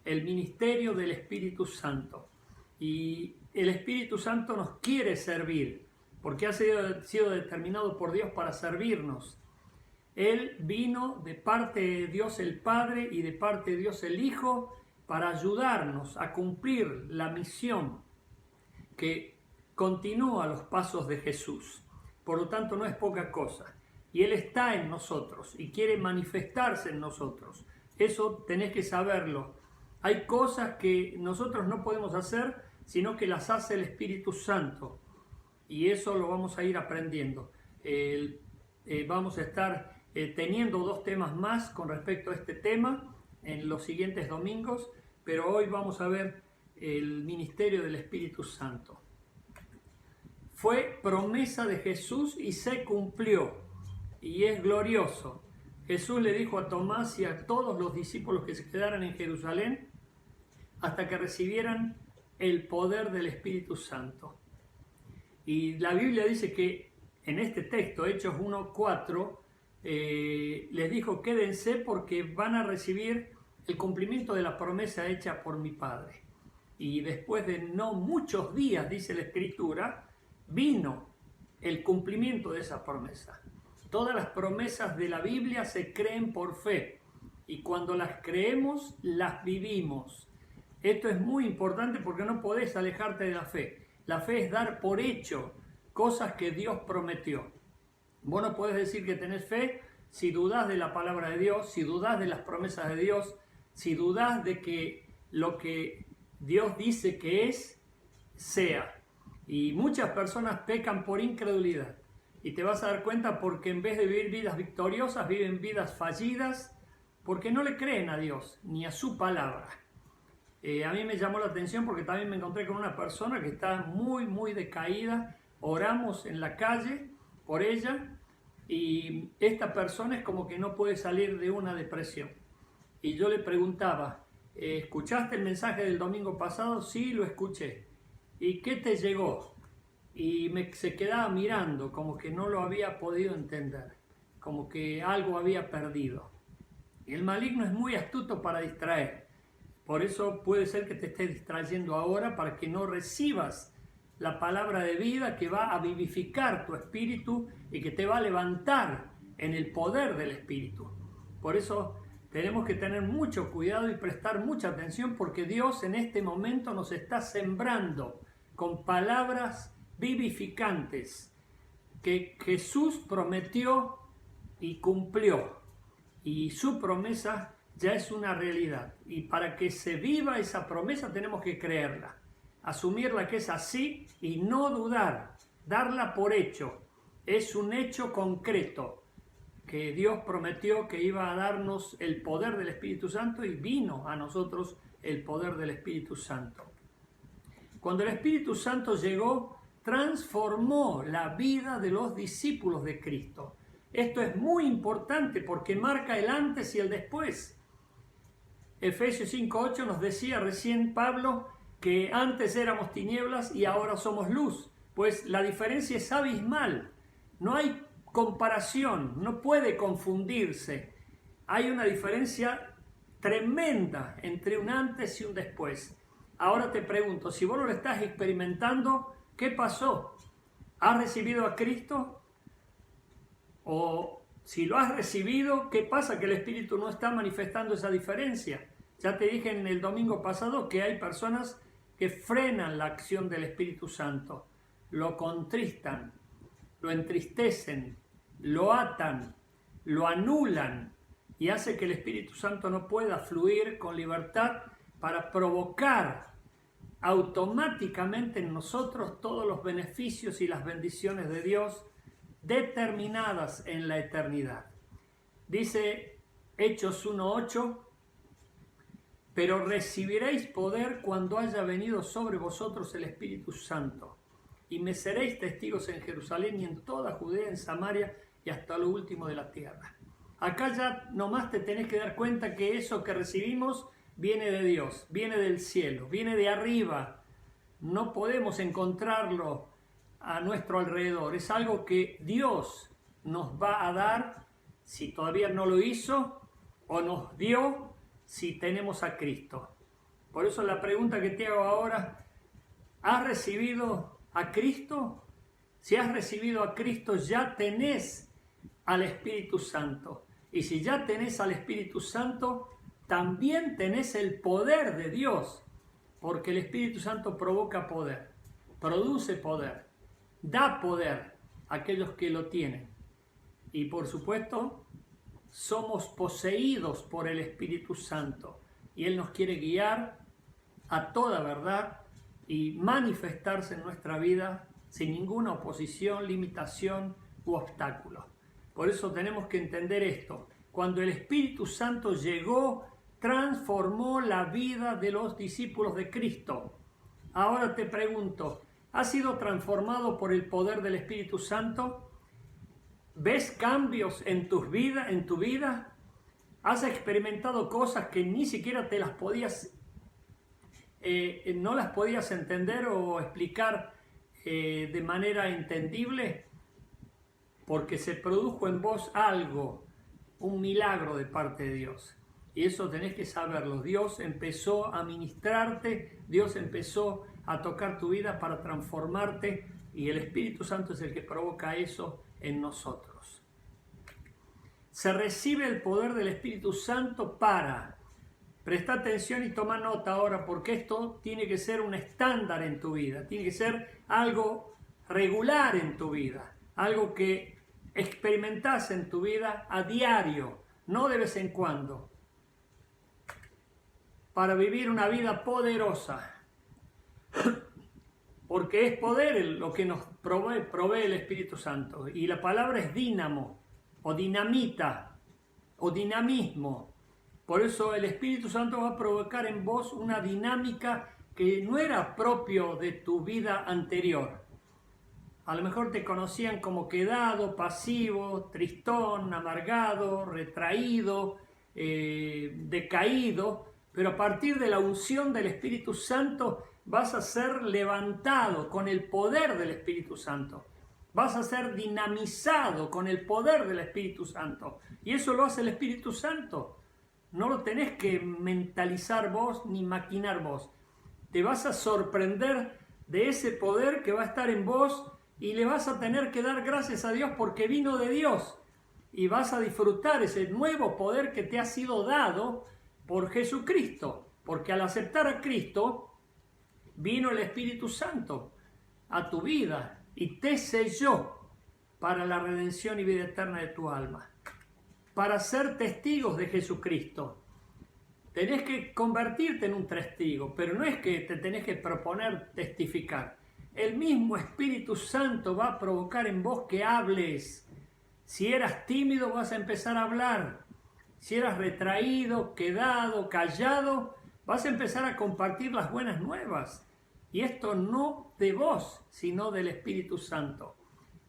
el ministerio del Espíritu Santo. Y el Espíritu Santo nos quiere servir, porque ha sido determinado por Dios para servirnos. Él vino de parte de Dios el Padre y de parte de Dios el Hijo para ayudarnos a cumplir la misión que continúa los pasos de Jesús. Por lo tanto, no es poca cosa. Y Él está en nosotros y quiere manifestarse en nosotros. Eso tenés que saberlo. Hay cosas que nosotros no podemos hacer, sino que las hace el Espíritu Santo. Y eso lo vamos a ir aprendiendo. Vamos a estar teniendo 2 temas más con respecto a este tema en los siguientes domingos, pero hoy vamos a ver el ministerio del Espíritu Santo. Fue promesa de Jesús y se cumplió, y es glorioso. Jesús le dijo a Tomás y a todos los discípulos que se quedaran en Jerusalén hasta que recibieran el poder del Espíritu Santo. Y la Biblia dice que en este texto, Hechos 1:4, les dijo: quédense porque van a recibir el cumplimiento de la promesa hecha por mi Padre. Y después de no muchos días, dice la Escritura, vino el cumplimiento de esa promesa. Todas las promesas de la Biblia se creen por fe, y cuando las creemos, las vivimos. Esto es muy importante porque no podés alejarte de la fe. La fe es dar por hecho cosas que Dios prometió. Vos no podés decir que tenés fe si dudás de la palabra de Dios, si dudás de las promesas de Dios, si dudás de que lo que Dios dice que es, sea. Y muchas personas pecan por incredulidad. Y te vas a dar cuenta porque en vez de vivir vidas victoriosas, viven vidas fallidas porque no le creen a Dios ni a su palabra. A mí me llamó la atención porque también me encontré con una persona que está muy decaída. Oramos en la calle por ella y esta persona es como que no puede salir de una depresión. Y yo le preguntaba: ¿escuchaste el mensaje del domingo pasado? Sí, lo escuché. ¿Y qué te llegó? Y se quedaba mirando como que no lo había podido entender, como que algo había perdido. Y el maligno es muy astuto para distraer. Por eso puede ser que te esté distrayendo ahora para que no recibas la palabra de vida que va a vivificar tu espíritu y que te va a levantar en el poder del Espíritu. Por eso tenemos que tener mucho cuidado y prestar mucha atención, porque Dios en este momento nos está sembrando con palabras vivificantes que Jesús prometió y cumplió. Y su promesa ya es una realidad. Y para que se viva esa promesa tenemos que creerla, asumirla que es así y no dudar, darla por hecho. Es un hecho concreto que Dios prometió que iba a darnos el poder del Espíritu Santo, y vino a nosotros el poder del Espíritu Santo. Cuando el Espíritu Santo llegó, transformó la vida de los discípulos de Cristo. Esto es muy importante porque marca el antes y el después. Efesios 5:8 nos decía recién Pablo que antes éramos tinieblas y ahora somos luz. Pues la diferencia es abismal. No hay comparación, no puede confundirse. Hay una diferencia tremenda entre un antes y un después. Ahora te pregunto, si vos no lo estás experimentando, ¿qué pasó? ¿Has recibido a Cristo? O si lo has recibido, ¿qué pasa? Que el Espíritu no está manifestando esa diferencia. Ya te dije en el domingo pasado que hay personas que frenan la acción del Espíritu Santo, lo contristan, lo entristecen, lo atan, lo anulan, y hace que el Espíritu Santo no pueda fluir con libertad para provocar automáticamente en nosotros todos los beneficios y las bendiciones de Dios determinadas en la eternidad. Dice Hechos 1:8: pero recibiréis poder cuando haya venido sobre vosotros el Espíritu Santo, y me seréis testigos en Jerusalén y en toda Judea, en Samaria y hasta lo último de la tierra. Acá ya nomás te tenés que dar cuenta que eso que recibimos viene de Dios, viene del cielo, viene de arriba. No podemos encontrarlo a nuestro alrededor. Es algo que Dios nos va a dar si todavía no lo hizo, o nos dio si tenemos a Cristo. Por eso la pregunta que te hago ahora, ¿has recibido a Cristo? Si has recibido a Cristo, ya tenés al Espíritu Santo. Y si ya tenés al Espíritu Santo, también tenés el poder de Dios, porque el Espíritu Santo provoca poder, produce poder, da poder a aquellos que lo tienen. Y por supuesto, somos poseídos por el Espíritu Santo y Él nos quiere guiar a toda verdad y manifestarse en nuestra vida sin ninguna oposición, limitación u obstáculo. Por eso tenemos que entender esto. Cuando el Espíritu Santo llegó, transformó la vida de los discípulos de Cristo. Ahora te pregunto, ¿has sido transformado por el poder del Espíritu Santo? ¿Ves cambios en tu vida? ¿Has experimentado cosas que ni siquiera te las podías, no las podías entender o explicar de manera entendible? Porque se produjo en vos algo, un milagro de parte de Dios. Y eso tenés que saberlo. Dios empezó a ministrarte, Dios empezó a tocar tu vida para transformarte y el Espíritu Santo es el que provoca eso en nosotros. Se recibe el poder del Espíritu Santo para, presta atención y toma nota ahora, porque esto tiene que ser un estándar en tu vida, tiene que ser algo regular en tu vida, algo que experimentás en tu vida a diario, no de vez en cuando, para vivir una vida poderosa. Porque es poder lo que nos provee el Espíritu Santo. Y la palabra es dínamo, o dinamita, o dinamismo. Por eso el Espíritu Santo va a provocar en vos una dinámica que no era propio de tu vida anterior. A lo mejor te conocían como quedado, pasivo, tristón, amargado, retraído, decaído, pero a partir de la unción del Espíritu Santo vas a ser levantado con el poder del Espíritu Santo. Vas a ser dinamizado con el poder del Espíritu Santo. Y eso lo hace el Espíritu Santo. No lo tenés que mentalizar vos ni maquinar vos. Te vas a sorprender de ese poder que va a estar en vos y le vas a tener que dar gracias a Dios porque vino de Dios. Y vas a disfrutar ese nuevo poder que te ha sido dado por Jesucristo. Porque al aceptar a Cristo, vino el Espíritu Santo a tu vida y te selló para la redención y vida eterna de tu alma. Para ser testigos de Jesucristo. Tenés que convertirte en un testigo, pero no es que te tenés que proponer testificar. El mismo Espíritu Santo va a provocar en vos que hables. Si eras tímido, vas a empezar a hablar. Si eras retraído, quedado, callado, vas a empezar a compartir las buenas nuevas. Y esto no de vos, sino del Espíritu Santo.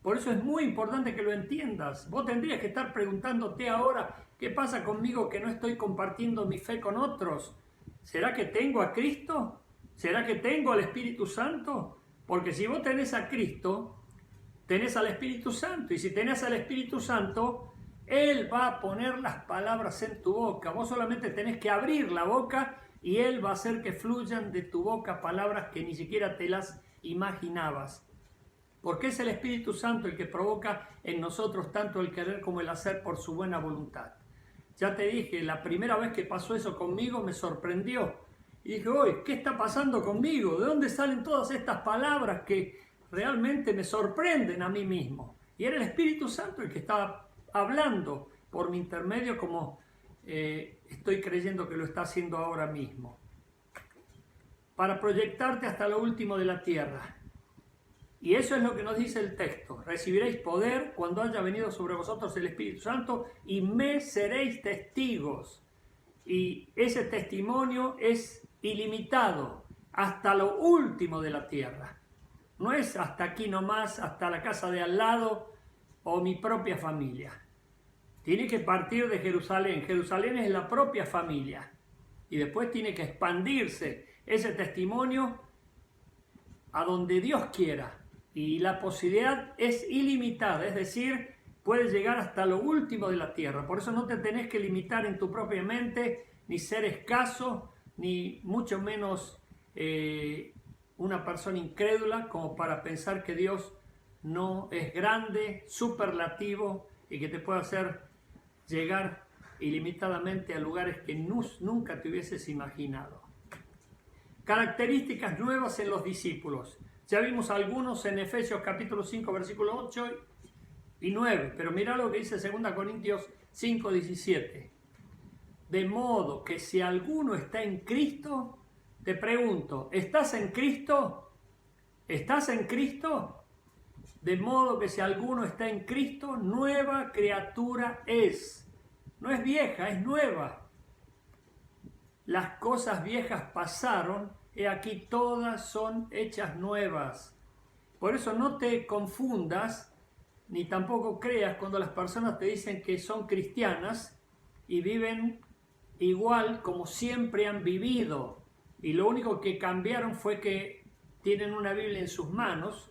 Por eso es muy importante que lo entiendas. Vos tendrías que estar preguntándote ahora, ¿qué pasa conmigo que no estoy compartiendo mi fe con otros? ¿Será que tengo a Cristo? ¿Será que tengo al Espíritu Santo? Porque si vos tenés a Cristo, tenés al Espíritu Santo. Y si tenés al Espíritu Santo, Él va a poner las palabras en tu boca. Vos solamente tenés que abrir la boca y Él va a hacer que fluyan de tu boca palabras que ni siquiera te las imaginabas. Porque es el Espíritu Santo el que provoca en nosotros tanto el querer como el hacer por su buena voluntad. Ya te dije, la primera vez que pasó eso conmigo me sorprendió. Y dije, oye, ¿qué está pasando conmigo? ¿De dónde salen todas estas palabras que realmente me sorprenden a mí mismo? Y era el Espíritu Santo el que estaba hablando por mi intermedio como estoy creyendo que lo está haciendo ahora mismo. Para proyectarte hasta lo último de la tierra. Y eso es lo que nos dice el texto. Recibiréis poder cuando haya venido sobre vosotros el Espíritu Santo y me seréis testigos. Y ese testimonio es ilimitado hasta lo último de la tierra. No es hasta aquí nomás, hasta la casa de al lado o mi propia familia. Tiene que partir de Jerusalén. Jerusalén es la propia familia. Y después tiene que expandirse ese testimonio a donde Dios quiera. Y la posibilidad es ilimitada, es decir, puedes llegar hasta lo último de la tierra. Por eso no te tenés que limitar en tu propia mente, ni ser escaso, ni mucho menos una persona incrédula como para pensar que Dios no es grande, superlativo y que te puede hacer llegar ilimitadamente a lugares que nunca te hubieses imaginado. Características nuevas en los discípulos. Ya vimos algunos en Efesios capítulo 5, versículos 8 y 9, pero mira lo que dice 2 Corintios 5, 17. De modo que si alguno está en Cristo, te pregunto, ¿estás en Cristo? ¿Estás en Cristo? De modo que si alguno está en Cristo, nueva criatura es. No es vieja, es nueva. Las cosas viejas pasaron, y aquí todas son hechas nuevas. Por eso no te confundas, ni tampoco creas cuando las personas te dicen que son cristianas y viven igual como siempre han vivido. Y lo único que cambiaron fue que tienen una Biblia en sus manos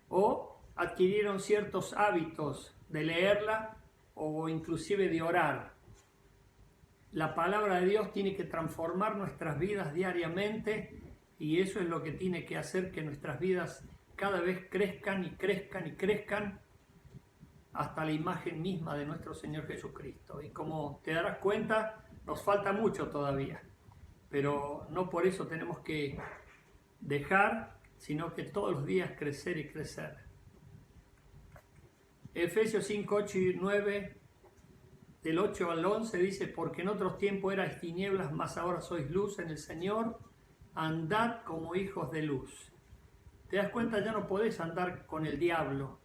o adquirieron ciertos hábitos de leerla o inclusive de orar. La palabra de Dios tiene que transformar nuestras vidas diariamente y eso es lo que tiene que hacer que nuestras vidas cada vez crezcan y crezcan y crezcan hasta la imagen misma de nuestro Señor Jesucristo. Y como te darás cuenta, nos falta mucho todavía, pero no por eso tenemos que dejar, sino que todos los días crecer y crecer. Efesios 5, 8 y 9, del 8 al 11 dice, porque en otros tiempos erais tinieblas, mas ahora sois luz en el Señor, andad como hijos de luz. Te das cuenta, ya no podés andar con el diablo,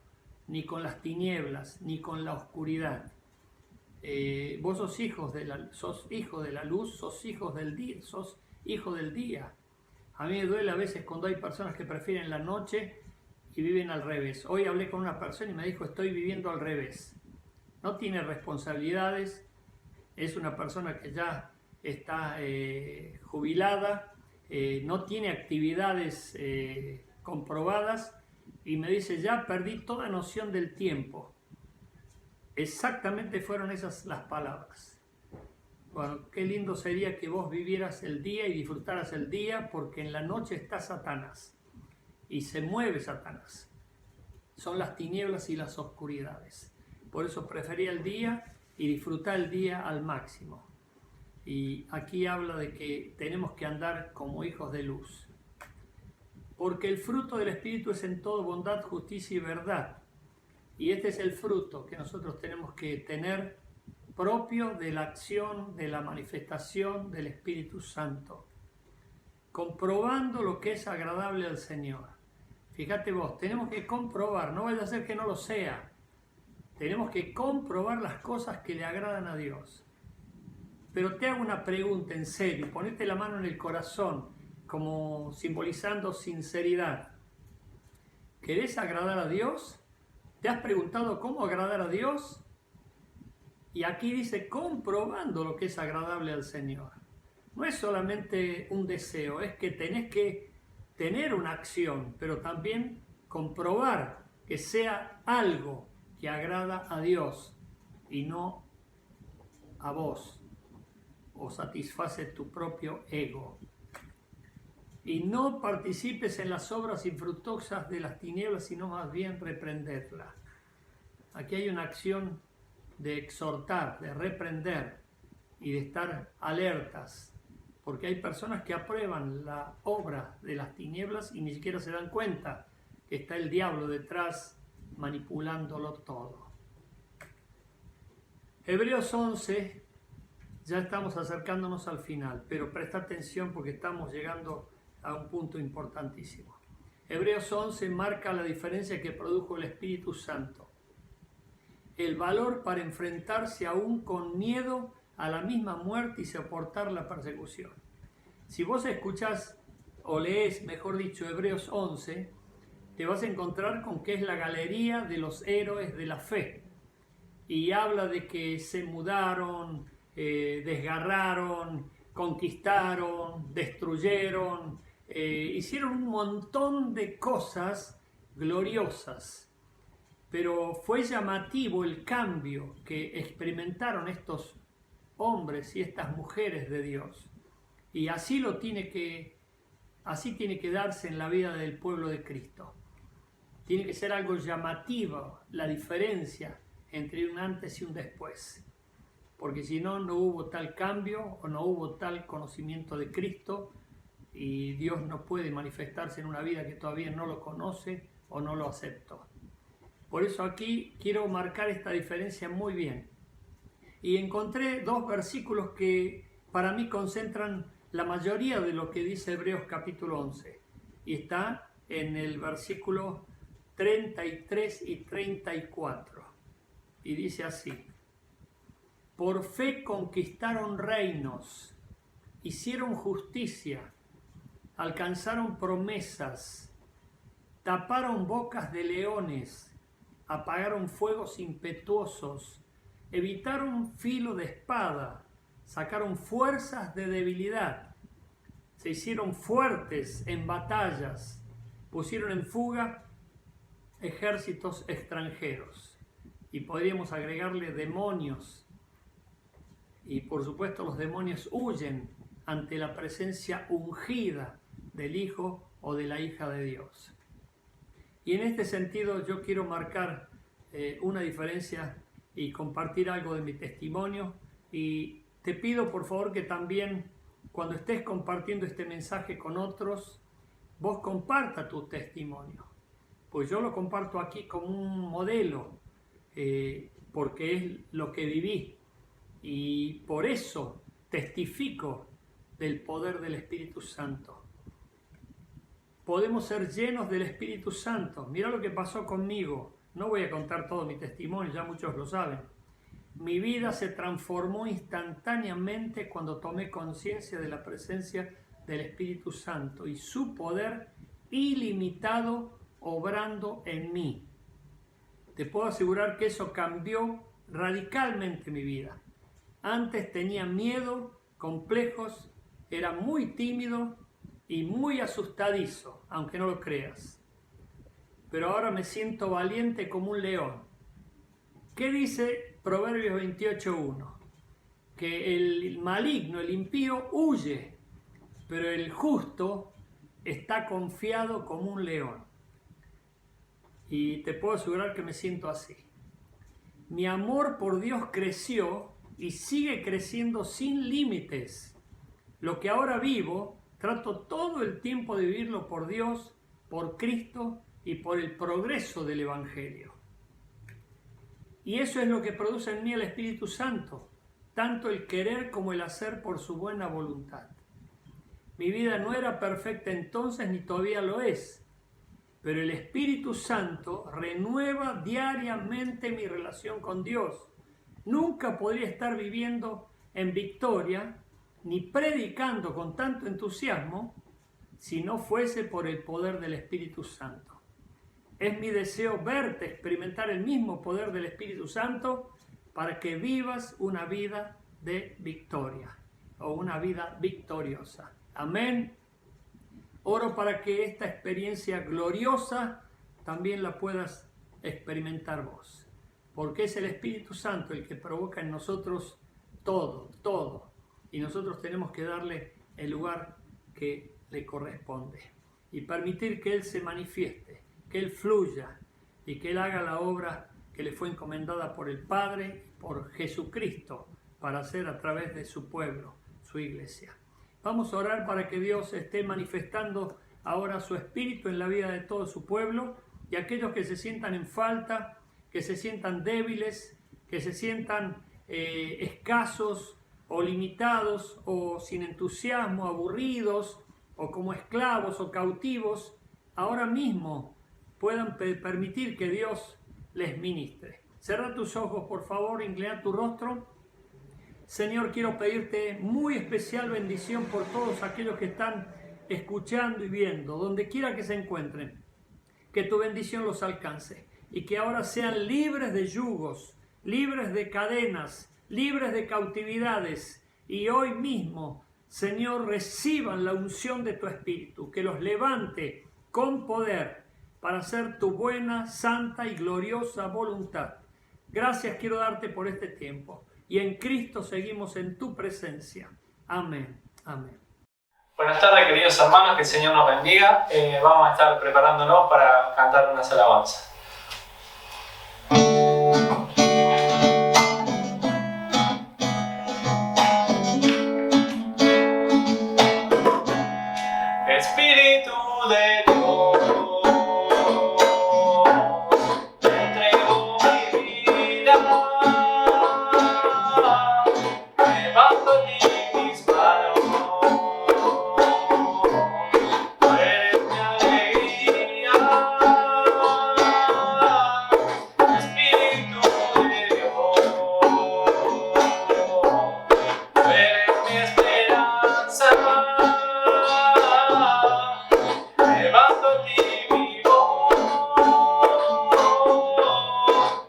ni con las tinieblas, ni con la oscuridad. Vos sos hijo de la luz, sos hijo del día, sos hijo del día. A mí me duele a veces cuando hay personas que prefieren la noche y viven al revés. Hoy hablé con una persona y me dijo, estoy viviendo al revés. No tiene responsabilidades, es una persona que ya está jubilada, no tiene actividades comprobadas y me dice, ya perdí toda noción del tiempo. Exactamente fueron esas las palabras. Bueno, qué lindo sería que vos vivieras el día y disfrutaras el día, porque en la noche está Satanás y se mueve Satanás. Son las tinieblas y las oscuridades. Por eso prefería el día y disfrutar el día al máximo. Y aquí habla de que tenemos que andar como hijos de luz. Porque el fruto del Espíritu es en todo bondad, justicia y verdad. Y este es el fruto que nosotros tenemos que tener propio de la acción, de la manifestación del Espíritu Santo. Comprobando lo que es agradable al Señor. Fíjate vos, tenemos que comprobar, no vaya a ser que no lo sea. Tenemos que comprobar las cosas que le agradan a Dios. Pero te hago una pregunta en serio, ponete la mano en el corazón, como simbolizando sinceridad. ¿Querés agradar a Dios? ¿Te has preguntado cómo agradar a Dios? Y aquí dice, comprobando lo que es agradable al Señor. No es solamente un deseo, es que tenés que tener una acción, pero también comprobar que sea algo que agrada a Dios y no a vos, o satisface tu propio ego. Y no participes en las obras infructuosas de las tinieblas, sino más bien reprenderlas. Aquí hay una acción de exhortar, de reprender y de estar alertas, porque hay personas que aprueban la obra de las tinieblas y ni siquiera se dan cuenta que está el diablo detrás manipulándolo todo. Hebreos 11, ya estamos acercándonos al final, pero presta atención porque estamos llegando a un punto importantísimo. Hebreos 11 marca la diferencia que produjo el Espíritu Santo. El valor para enfrentarse aún con miedo a la misma muerte y soportar la persecución. Si vos escuchás o lees, mejor dicho, Hebreos 11, te vas a encontrar con que es la galería de los héroes de la fe. Y habla de que se mudaron, desgarraron, conquistaron, destruyeron, hicieron un montón de cosas gloriosas. Pero fue llamativo el cambio que experimentaron estos hombres y estas mujeres de Dios. Y así tiene que darse en la vida del pueblo de Cristo. Tiene que ser algo llamativo la diferencia entre un antes y un después. Porque si no, no hubo tal cambio o no hubo tal conocimiento de Cristo y Dios no puede manifestarse en una vida que todavía no lo conoce o no lo aceptó. Por eso aquí quiero marcar esta diferencia muy bien. Y encontré dos versículos que para mí concentran la mayoría de lo que dice Hebreos capítulo 11. Y está en el versículo 33 y 34. Y dice así: por fe conquistaron reinos, hicieron justicia, alcanzaron promesas, taparon bocas de leones, apagaron fuegos impetuosos, evitaron filo de espada, sacaron fuerzas de debilidad, se hicieron fuertes en batallas, pusieron en fuga ejércitos extranjeros. Y podríamos agregarle demonios. Y por supuesto los demonios huyen ante la presencia ungida del Hijo o de la hija de Dios. Y en este sentido yo quiero marcar una diferencia y compartir algo de mi testimonio. Y te pido por favor que también cuando estés compartiendo este mensaje con otros, vos comparta tu testimonio. Pues yo lo comparto aquí como un modelo, porque es lo que viví. Y por eso testifico del poder del Espíritu Santo. Podemos ser llenos del Espíritu Santo. Mira lo que pasó conmigo. No voy a contar todo mi testimonio, ya muchos lo saben. Mi vida se transformó instantáneamente cuando tomé conciencia de la presencia del Espíritu Santo y su poder ilimitado obrando en mí. Te puedo asegurar que eso cambió radicalmente mi vida. Antes tenía miedo, complejos, era muy tímido y muy asustadizo, aunque no lo creas. Pero ahora me siento valiente como un león. ¿Qué dice Proverbios 28:1? Que el maligno, el impío, huye, pero el justo está confiado como un león. Y te puedo asegurar que me siento así. Mi amor por Dios creció y sigue creciendo sin límites. Lo que ahora vivo, trato todo el tiempo de vivirlo por Dios, por Cristo y por el progreso del Evangelio. Y eso es lo que produce en mí el Espíritu Santo, tanto el querer como el hacer por su buena voluntad. Mi vida no era perfecta entonces ni todavía lo es, pero el Espíritu Santo renueva diariamente mi relación con Dios. Nunca podría estar viviendo en victoria ni predicando con tanto entusiasmo si no fuese por el poder del Espíritu Santo. Es mi deseo verte experimentar el mismo poder del Espíritu Santo para que vivas una vida de victoria o una vida victoriosa. Amén. Oro para que esta experiencia gloriosa también la puedas experimentar vos, porque es el Espíritu Santo el que provoca en nosotros todo, y nosotros tenemos que darle el lugar que le corresponde y permitir que Él se manifieste, que Él fluya y que Él haga la obra que le fue encomendada por el Padre, por Jesucristo, para hacer a través de su pueblo, su iglesia. Vamos a orar para que Dios esté manifestando ahora su Espíritu en la vida de todo su pueblo y aquellos que se sientan en falta, que se sientan débiles, que se sientan escasos o limitados o sin entusiasmo, aburridos o como esclavos o cautivos, ahora mismo puedan permitir que Dios les ministre. Cierra tus ojos, por favor, inclina tu rostro. Señor, quiero pedirte muy especial bendición por todos aquellos que están escuchando y viendo, donde quiera que se encuentren. Que tu bendición los alcance y que ahora sean libres de yugos, libres de cadenas, libres de cautividades. Y hoy mismo, Señor, reciban la unción de tu Espíritu, que los levante con poder para hacer tu buena, santa y gloriosa voluntad. Gracias quiero darte por este tiempo. Y en Cristo seguimos en tu presencia. Amén. Amén. Buenas tardes, queridos hermanos, que el Señor nos bendiga. Vamos a estar preparándonos para cantar unas alabanzas. Espíritu de Dios, te entrego mi vida, levanto a ti mis manos, tú eres mi alegría. Espíritu de Dios, tú eres mi esperanza. Levanto a ti mi voz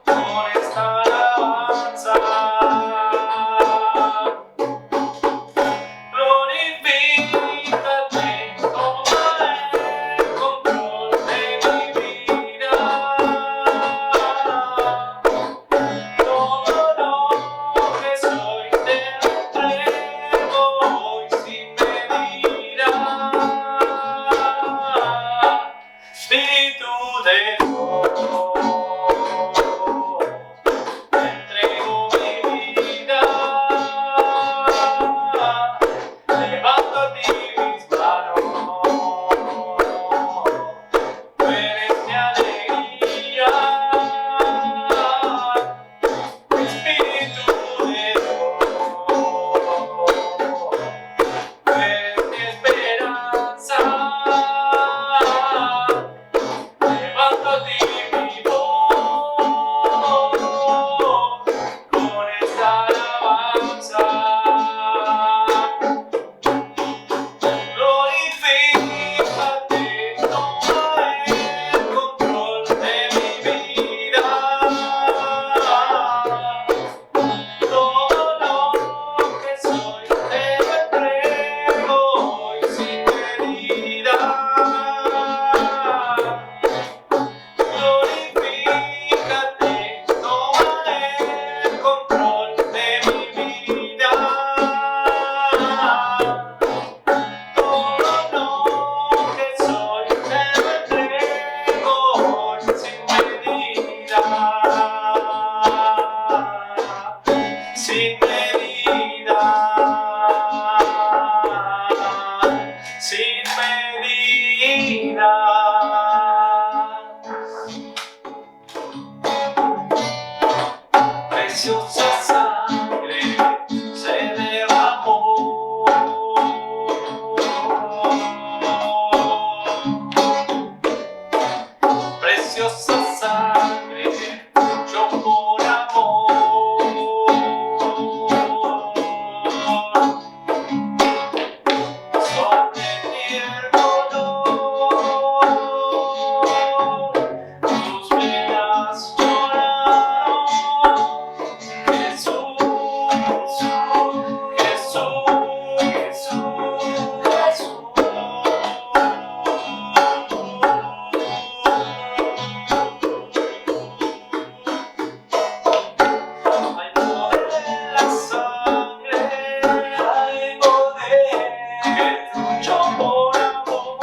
con esta alabanza. Glorifícate, toma el control de mi vida. Todo lo que soy te entrego hoy sin medida. Espíritu de Dios, te entrego mi vida, levanto a ti mis manos, tú eres mi alegría. Espíritu de Dios, tú eres mi esperanza. Levanto a ti mi voz con esta alabanza. Glorifícate, toma el control de mi vida. Todo lo que soy te lo entrego hoy sin medida. Glorifícate, toma el control de mi vida. Todo lo que soy te lo entrego hoy sin medida. Sin medida. Sin medida. Preciosa sangre se derramó. Preciosa sangre yo por amor. Sobre ti el dolor, tus venas lloraron. Jesús, Jesús, Jesús, Jesús. Hay poder en la sangre, hay poder que fluyó por amor.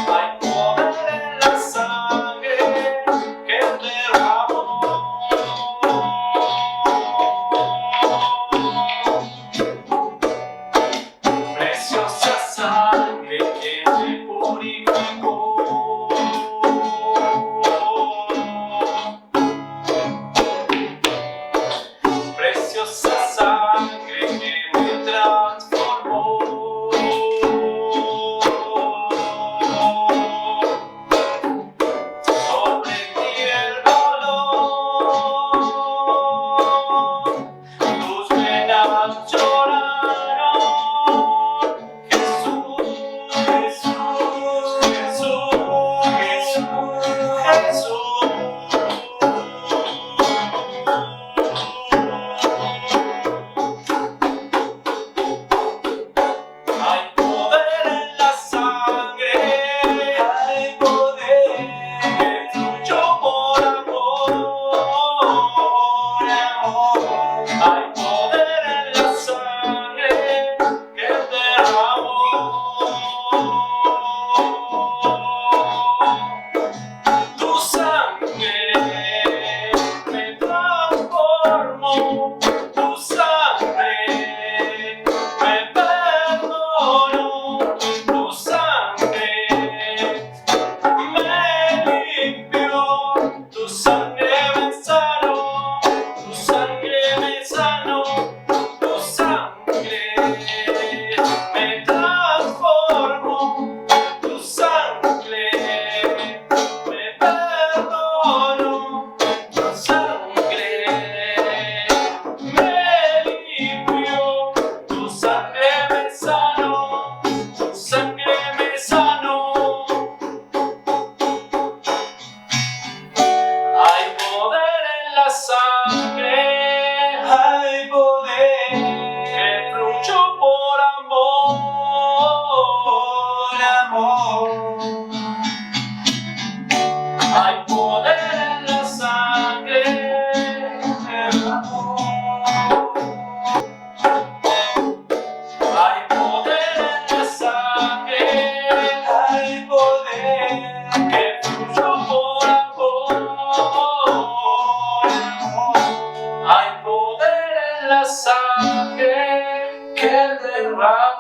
Hay poder en la sangre que derramó. Preciosa sangre que me purificó. Preciosa sangre que me transformó. Sobre ti el dolor, tus venas lloraron. Jesús, Jesús, Jesús, Jesús, hay poder en la sangre, hay poder que fluyó por amor. Hay poder en la sangre. poder en la sangre, el amor. Hay poder en la sangre, hay poder que fluyó por amor. Hay poder en la sangre que derrama.